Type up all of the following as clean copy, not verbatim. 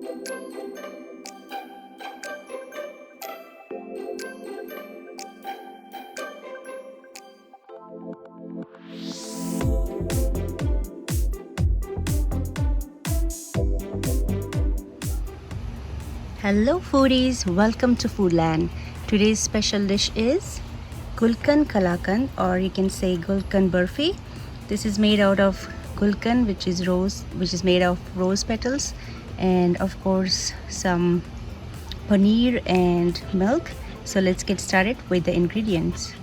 Hello foodies, welcome to Foodland. Today's special dish is Gulkand Kalakand, or you can say Gulkand Barfi. This is made out of Gulkand, which is made of rose petals, and of course some paneer and milk. So let's get started with the ingredients.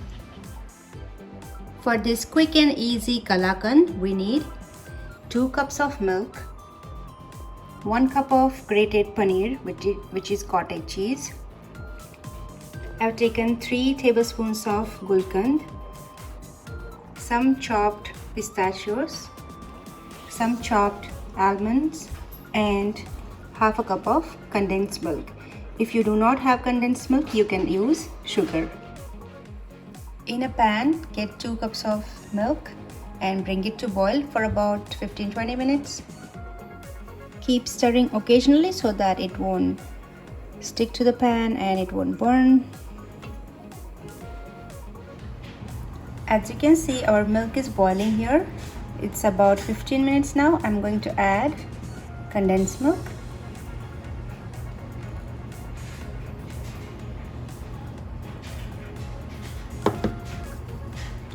For this quick and easy Kalakand, we need 2 cups of milk, 1 cup of grated paneer, which is cottage cheese. I've taken 3 tablespoons of Gulkand, some chopped pistachios, some chopped almonds, and half a cup of condensed milk. If you do not have condensed milk, you can use sugar. In a pan, get 2 cups of milk and bring it to boil for about 15-20 minutes. Keep stirring occasionally so that it won't stick to the pan and it won't burn. As you can see, our milk is boiling here. It's about 15 minutes now. I'm going to add condensed milk.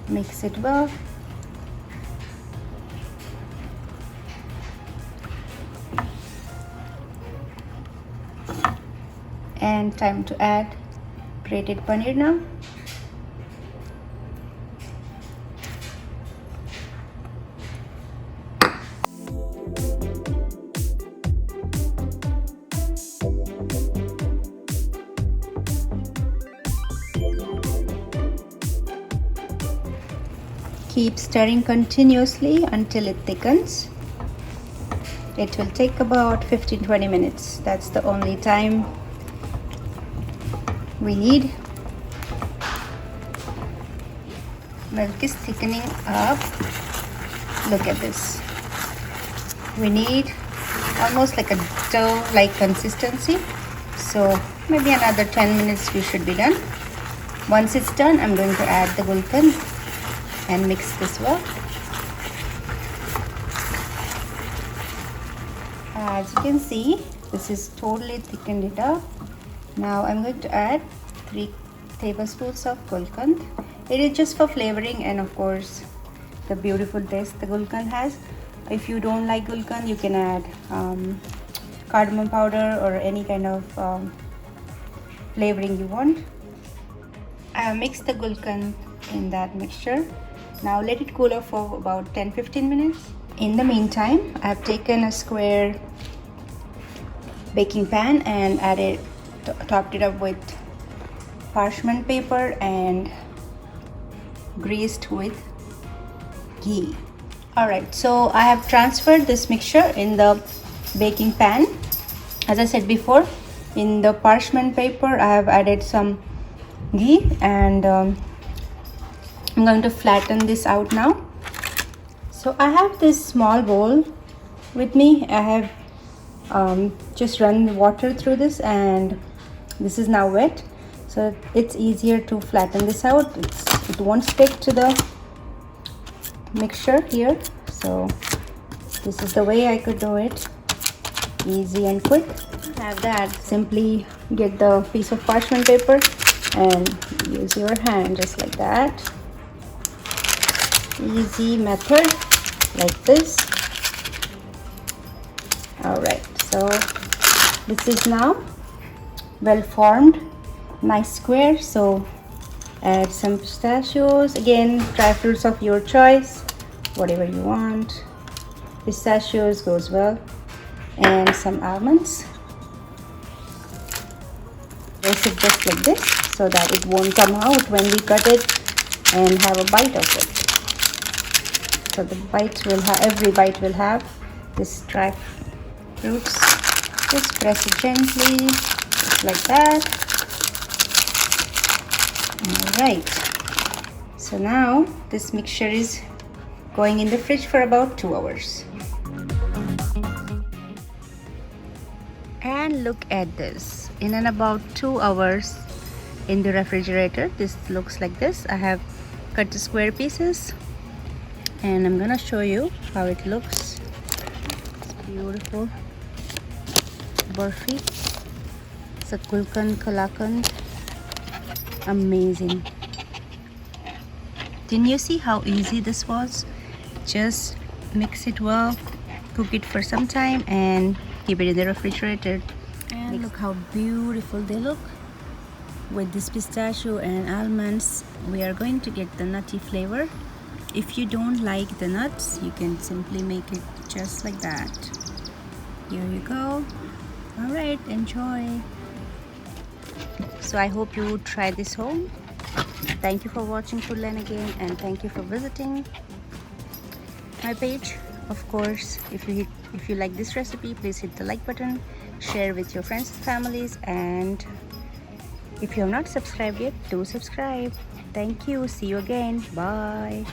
Mix it well. And time to add grated paneer now. Keep stirring continuously until it thickens. It will take about 15-20 minutes. That's the only time we need. Milk is thickening up. Look at this. We need almost like a dough-like consistency. So maybe another 10 minutes we should be done. Once it's done, I'm going to add the Gulkand and mix this well. As you can see, this is totally thickened it up. Now I'm going to add 3 tablespoons of Gulkand. It is just for flavoring and of course the beautiful taste the Gulkand has. If you don't like Gulkand, you can add cardamom powder or any kind of flavoring you want. I have mixed the Gulkand in that mixture. Now let it cool off for about 10-15 minutes. In the meantime, I have taken a square baking pan and topped it up with parchment paper and greased with ghee. Alright, so I have transferred this mixture in the baking pan. As I said before, in the parchment paper I have added some ghee, and I'm going to flatten this out now. So I have this small bowl with me. I have just run water through this, and this is now wet, so it's easier to flatten this out. It won't stick to the mixture here. So this is the way I could do it, easy and quick. Have that, simply get the piece of parchment paper and use your hand just like that. Easy method like this. Alright, so this is now well formed, nice square. So add some pistachios, again dry fruits of your choice, whatever you want. Pistachios goes well, and some almonds. Place it just like this so that it won't come out when we cut it and have a bite of it. So the bite will have, every bite will have this dry fruits. Just press it gently, just like that. Alright, so now this mixture is going in the fridge for about 2 hours. And look at this, in and about 2 hours in the refrigerator, this looks like this. I have cut the square pieces and I'm gonna show you how it looks. It's beautiful Barfi. It's a Gulkand Kalakand. Amazing. Didn't you see how easy this was? Just mix it well, cook it for some time and keep it in the refrigerator. And look how beautiful they look. With this pistachio and almonds, we are going to get the nutty flavor. If you don't like the nuts, you can simply make it just like that. Here you go. All right, enjoy. So I hope you try this home. Thank you for watching Foodland again, and thank you for visiting my page. Of course, if you like this recipe, please hit the like button, share with your friends and families, and if you have not subscribed yet, do subscribe. Thank you. See you again. Bye.